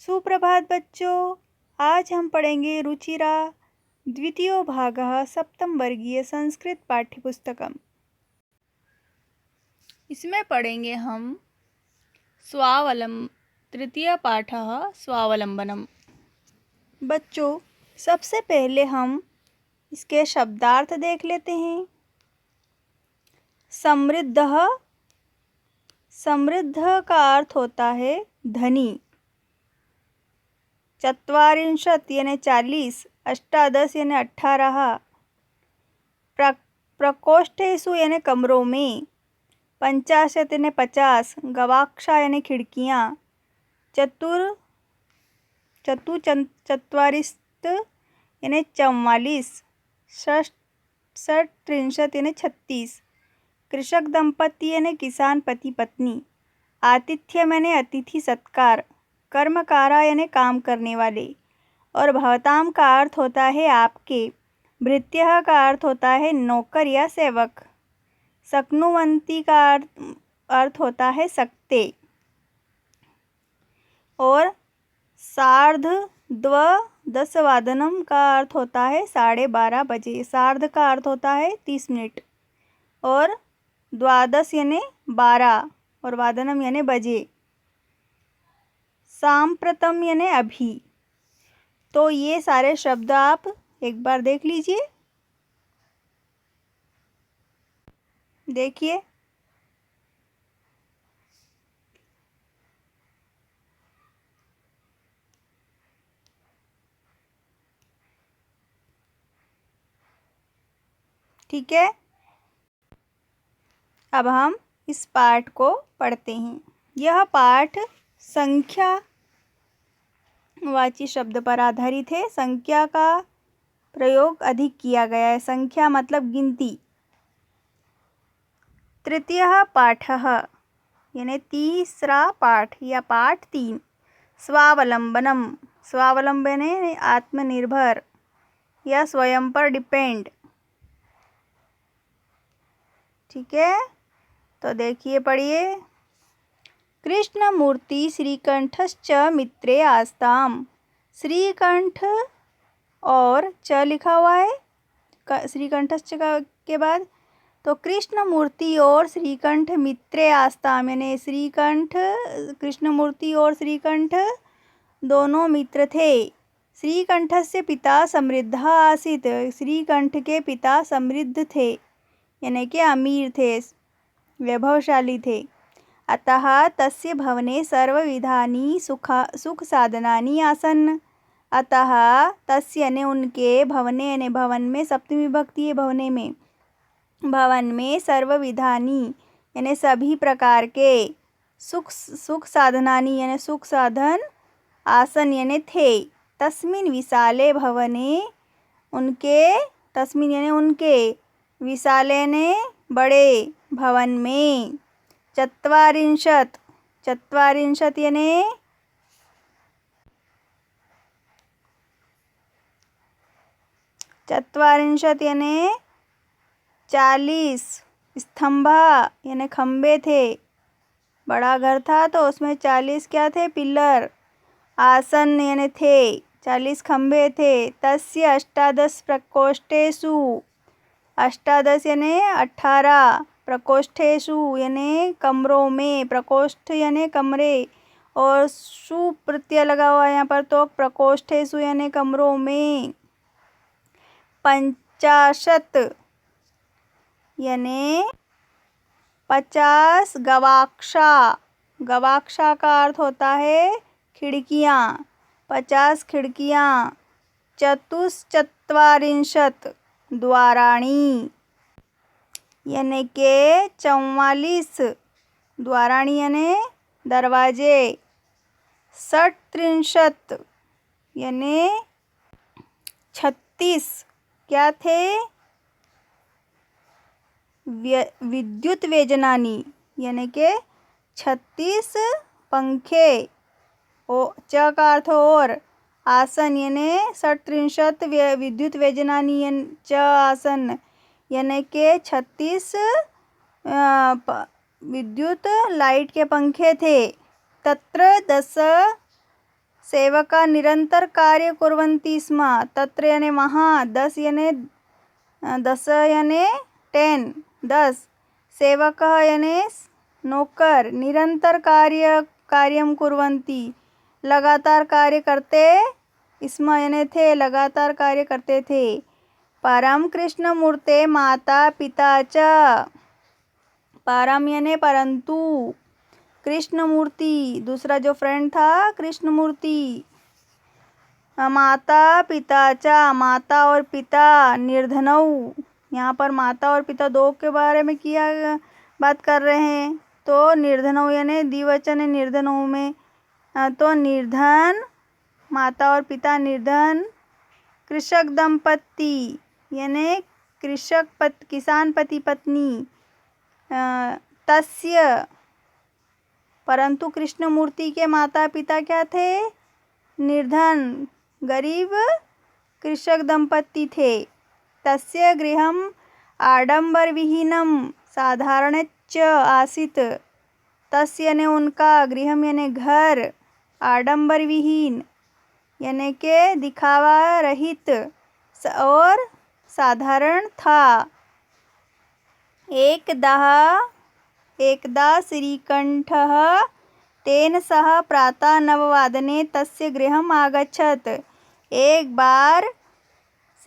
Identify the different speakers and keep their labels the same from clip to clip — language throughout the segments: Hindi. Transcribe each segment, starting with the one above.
Speaker 1: सुप्रभात बच्चों। आज हम पढ़ेंगे रुचिरा द्वितीयो भागः सप्तम वर्गीय संस्कृत पाठ्यपुस्तकम्। इसमें पढ़ेंगे हम तृतीय पाठः स्वावलंबनम्। बच्चों, सबसे पहले हम इसके शब्दार्थ देख लेते हैं। समृद्धः, समृद्ध का अर्थ होता है धनी। चत्वारिंशत् यानी 40, अष्टादश यानी 18, प्रकोष्ठेषु यानी कमरों में, 50 यानी 50, गवाक्षा यानी खिड़कियाँ, चत्वारिंशत् यानी 44, षट्त्रिंशत् यानी 36, कृषक दंपति यानी किसान पति पत्नी, आतिथ्यम यानी अतिथि सत्कार, कर्मकारा यानी काम करने वाले, और भवताम का अर्थ होता है आपके, भृत्यः का अर्थ होता है नौकर या सेवक, शक्नुवन्ति का अर्थ होता है सकते, और सार्धद्वादशवादनम का अर्थ होता है 12:30 बजे। सार्ध का अर्थ होता है 30 मिनट, और द्वादश यानी 12, और वादनम यानी बजे, सांप्रतम यानी अभी। तो ये सारे शब्द आप एक बार देख लीजिए। देखिए, ठीक है। अब हम इस पाठ को पढ़ते हैं। यह पाठ संख्या वाची शब्द पर आधारित है। संख्या का प्रयोग अधिक किया गया है। संख्या मतलब गिनती। तृतीय पाठः यानी तीसरा पाठ या पाठ 3, स्वावलंबनम। स्वावलंबन यानी आत्मनिर्भर या स्वयं पर डिपेंड। ठीक है, तो देखिए, पढ़िए। कृष्णमूर्ति श्रीकंठश्च मित्रे आस्ताम। श्रीकंठ और च लिखा हुआ है श्रीकंठश्च के बाद, तो कृष्णमूर्ति और श्रीकंठ मित्रे आस्ताम यानी श्रीकंठ, कृष्णमूर्ति और श्रीकंठ दोनों मित्र थे। श्रीकंठस्य पिता समृद्धः आसीत्। श्रीकंठ के पिता समृद्ध थे यानी कि अमीर थे, वैभवशाली थे। अतः तस्य भवने सर्वविधानि सुख साधनानि आसन्। अतः तस्य यानी उनके, भवने यानी भवन में, सप्तमी विभक्ति है भवने में, भवन में सर्वविधानि यानी सभी प्रकार के, सुख साधनानि यानी सुख साधन, आसन यानी थे। तस्मिन् विशाले भवने, उनके, तस्मिन् यानी उनके, विशाले ने बड़े, भवन में, चत्वारिंशत्, चत्वारिंशत् यानी 40, स्तंभा यानी खंबे थे। बड़ा घर था तो उसमें 40 क्या थे, पिलर। आसन यानी थे, 40 खंबे थे। तस्य अष्टादश प्रकोष्ठेषु, अष्टादश यानी 18, प्रकोष्ठेषु यानी कमरों में, प्रकोष्ठ यानी कमरे, और सु प्रत्यय लगा हुआ है यहाँ पर, तो प्रकोष्ठेषु यानी कमरों में, 50 यानी 50, गवाक्षा, गवाक्षा का अर्थ होता है खिड़कियाँ, 50 खिड़कियाँ। चतुश्चत्वारिंशत् द्वाराणि यानी के 44 द्वाराणि यानी दरवाजे। षट्त्रिंशत् यानी 36 क्या थे, विद्युत व्यजनानी यानी के 36 पंखे। च का अर्थ और, आसन यानी षट्त्रिंशत् विद्युत व्यजनानी च आसन यानी के 36 विद्युत लाइट के पंखे थे। तत्र 10 सेवका निरंतर कार्य कुर्वन्ति स्म। तत्र यानी वहाँ 10 यानी 10 सेवकः यानी नौकर ननिरन्तर कार्यं कुर्वन्ति लगातार कार्य करते स्म यानी थे लगातार कार्य करते थे। परम कृष्णमूर्ते माता पिता च परम यानी परंतु कृष्णमूर्ति दूसरा जो फ्रेंड था कृष्णमूर्ति माता पिता चा माता और पिता निर्धनौ यहाँ पर माता और पिता दो के बारे में बात कर रहे हैं। तो निर्धनौ यानी द्विवचन है निर्धनौ में तो निर्धन माता और पिता निर्धन कृषक दंपति यानी किसान पति पत्नी तस्य परंतु कृष्णमूर्ति के माता पिता क्या थे निर्धन गरीब कृषक दंपति थे। तस्य गृहम् आडंबरविहीनम साधारणच्च आसीत् तस्य यानी उनका गृहम यानी घर आडंबर विहीन यानी के दिखावा रहित और साधारण था। एकदा श्रीकंठः तेन सह प्रातः 9 तस्य गृहम् आगच्छत्। एक बार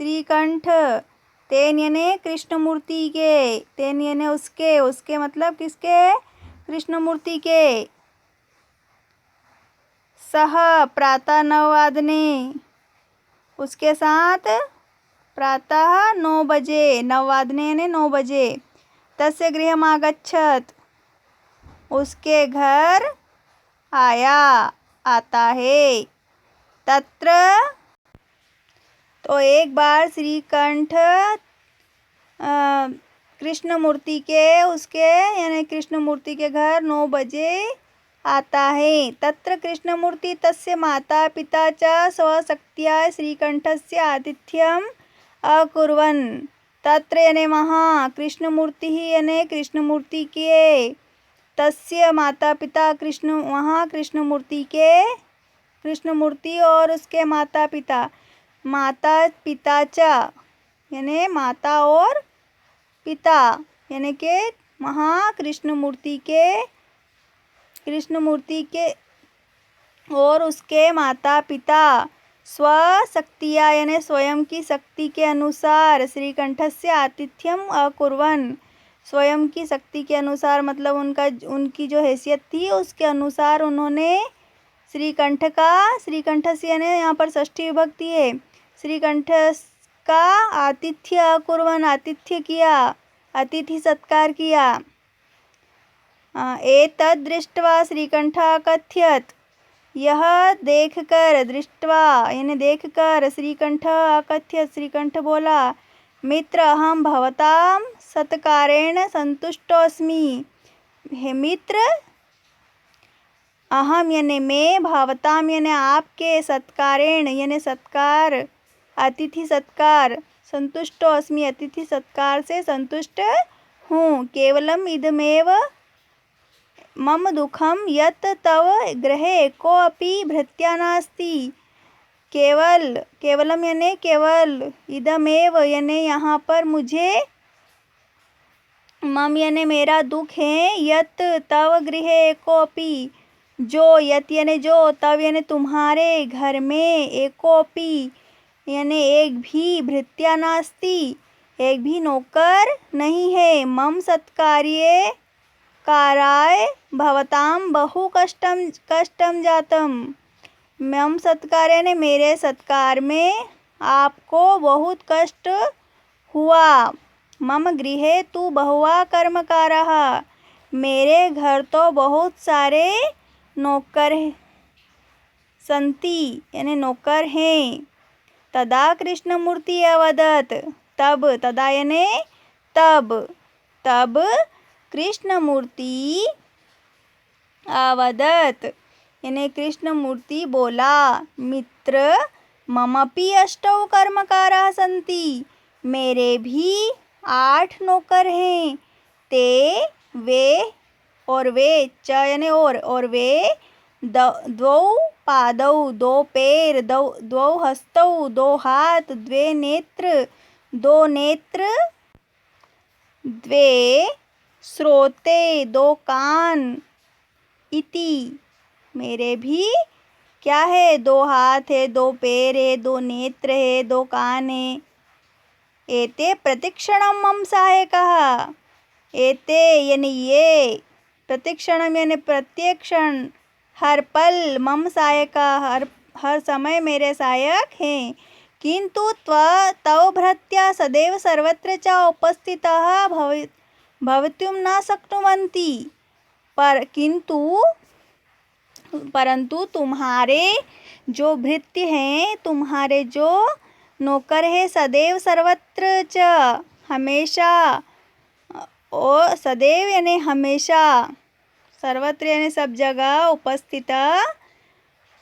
Speaker 1: श्रीकंठ तेन यानी कृष्णमूर्ति के तेन यानी उसके मतलब किसके कृष्णमूर्ति के सह प्रातः 9 उसके साथ प्रातः 9 बजे 9 यानी 9 बजे तस्य गृहम् आगच्छत् उसके घर आता है। तत्र तो एक बार श्रीकंठ कृष्णमूर्ति के उसके यानी कृष्णमूर्ति के घर 9 बजे आता है। तत्र कृष्णमूर्ति तस्य माता पिता च स्वशक्त्या श्रीकंठस्य आतिथ्यम् अकुर्वन्। तत्र यानी वहाँ कृष्णमूर्ति ही यानी कृष्णमूर्ति के तस्य माता पिता वहाँ कृष्णमूर्ति और उसके माता पिता च यानी माता और पिता यानी के वहाँ कृष्णमूर्ति के और उसके माता पिता स्वशक्तिया यानी स्वयं की शक्ति के अनुसार श्रीकंठस्य आतिथ्यम अकुर्वन्। स्वयं की शक्ति के अनुसार मतलब उनकी जो हैसियत थी उसके अनुसार उन्होंने श्रीकंठस्य यानी यहाँ पर षष्ठी विभक्ति है श्रीकंठ का आतिथ्य अकुर्वन् आतिथ्य किया अतिथि सत्कार किया। एतद् दृष्ट्वा श्रीकंठः अकथयत् यह देखकर श्रीकंठः अकथयत् श्रीकंठ बोला मित्र अहम भवतां सत्कारेण संतुष्टोऽस्मि। हे मित्र अहम यानी मैं भवतां यानी आपके सत्कारेण यानी सत्कार अतिथि सत्कार संतुष्टोऽस्मि अतिथि सत्कार से संतुष्ट हूँ। केवलम इदमेव मम दुखम यत् तव गृहे कोऽपि भृत्या नास्ति। केवलम यानी केवल इदमेव यानी यहाँ पर मुझे मम यानी मेरा दुख है यत् तव गृहे कोऽपि जो यत् यानी जो तव यानी तुम्हारे घर में एकोऽपि यानी एक भी भृत्या नास्ति एक भी नौकर नहीं है। मम सत्कार्ये काराय भवतां बहु कष्टम जातम। मम सत्कार यानी मेरे सत्कार में आपको बहुत कष्ट हुआ। मम गृहे तु बहुवा कर्मकाराः मेरे घर तो बहुत सारे नौकर सन्ति यानी नौकर हैं। तदा कृष्णमूर्ति अवदत् तदा यानी तब कृष्णमूर्ति अवदत् यानी कृष्णमूर्ति बोला मित्र ममपि 8 कर्मकाराः सन्ति मेरे भी 8 नौकर हैं। ते वे च यानी और वे द्वौ पादौ, दो पैर, द्वौ हस्तौ, दो हाथ, द्वे नेत्र, दो नेत्र, द्वे श्रोते, दो कान, इति। मेरे भी क्या है, दो हाथ है, दो पैर है, दो नेत्र है, दो कान है। एते प्रतिक्षणम मम सहायकः। एते यानी ये, प्रतिक्षणम यानी प्रत्येक क्षण, हर पल, मम सहायकः हर समय मेरे सहायक हैं। किंतु तव भृत्या सदैव सर्वत्र च उपस्थितः भवितुं न शक्नुवन्ति। परंतु तुम्हारे जो भृत्य हैं, तुम्हारे जो नौकर है, सदैव सर्वत्र च हमेशा, और सदैव यानी हमेशा, सर्वत्र यानी सब जगह,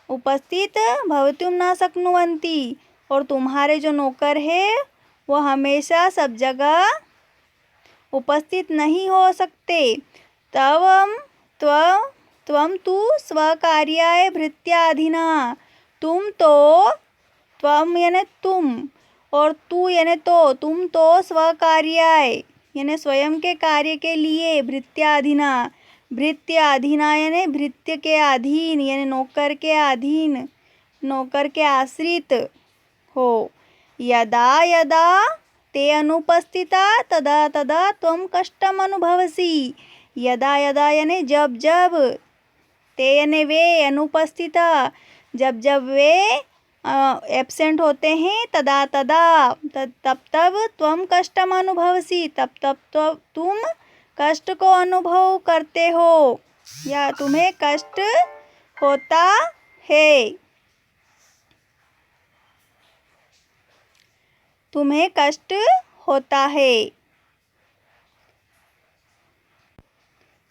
Speaker 1: उपस्थित भवितुं न शक्नुवन्ति, और तुम्हारे जो नौकर है वो हमेशा सब जगह उपस्थित नहीं हो सकते। त्वं तु स्वकार्याय भृत्याधीना। त्वं यानी तुम, और तू यानी तो, तुम तो स्वकार्याय यानी स्वयं के कार्य के लिए, भृत्याधीना, भृत्याधीना यानी भृत्य के अधीन, यानी नौकर के अधीन, नौकर के आश्रित हो। यदा यदा ते अनुपस्थिता तदा तदा त्वं कष्टम अनुभवसि। यदा यदा यानी जब जब, ते यानी वे, अनुपस्थिता जब जब वे एब्सेंट होते हैं, तदा तदा तब तब त्वं कष्टम अनुभवसि, तब तब तुम कष्ट को अनुभव करते हो, या तुम्हें कष्ट होता है, तुम्हें कष्ट होता है,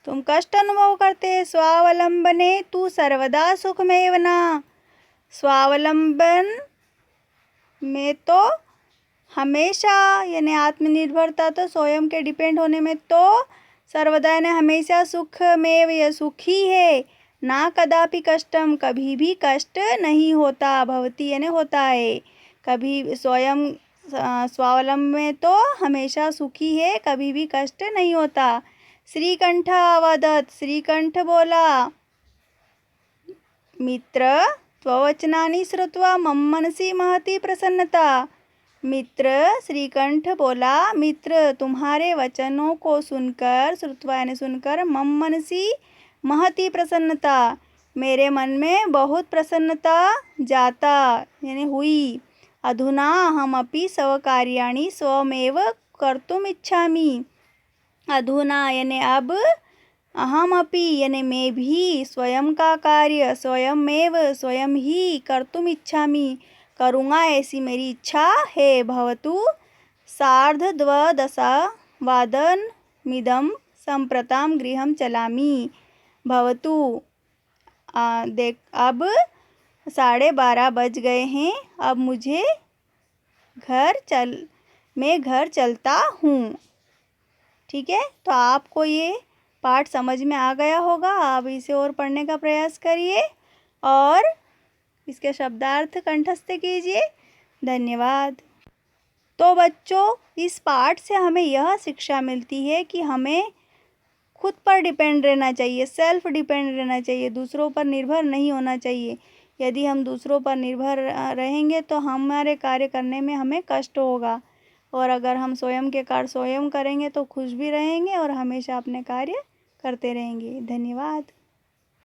Speaker 1: तुम कष्ट अनुभव करते। स्वावलंबने तू सर्वदा सुखमेव न। स्वावलंबन में तो हमेशा यानी आत्मनिर्भरता, तो स्वयं के डिपेंड होने में तो सर्वदा यानी हमेशा सुखमेव, यह सुखी है, ना कदापि कष्टम, कभी भी कष्ट नहीं होता, भवती यानी होता है, कभी स्वयं स्वावलंबन में तो हमेशा सुखी है, कभी भी कष्ट नहीं होता। श्रीकंठ अवदत्, श्रीकंठ बोला, मित्र त्ववचनानि श्रुत्वा मम मनसि महती प्रसन्नता। मित्र श्रीकंठ बोला, मित्र तुम्हारे वचनों को सुनकर, श्रुत्वा यानी सुनकर, मम मनसि महती प्रसन्नता, मेरे मन में बहुत प्रसन्नता जाता यानी हुई। अधुना अहमपि स्वकार्याणि स्वमेव कर्तुम इच्छामि। अधुना यानी अब, अहमपि यानी मैं भी, स्वयं का कार्य, स्वयमेव स्वयं ही, कर्तुम इच्छामि करूँगा, ऐसी मेरी इच्छा है। भवतु सार्धद्वादशवादनमिदं सम्प्रतां गृहं चलामि। भवतु देख, अब 12:30 बज गए हैं, अब मुझे मैं घर चलता हूँ। ठीक है, तो आपको ये पाठ समझ में आ गया होगा। आप इसे और पढ़ने का प्रयास करिए और इसके शब्दार्थ कंठस्थ कीजिए। धन्यवाद। तो बच्चों, इस पाठ से हमें यह शिक्षा मिलती है कि हमें खुद पर डिपेंड रहना चाहिए, सेल्फ डिपेंड रहना चाहिए, दूसरों पर निर्भर नहीं होना चाहिए। यदि हम दूसरों पर निर्भर रहेंगे तो हमारे कार्य करने में हमें कष्ट होगा, और अगर हम स्वयं के कार्य स्वयं करेंगे तो खुश भी रहेंगे और हमेशा अपने कार्य करते रहेंगे। धन्यवाद।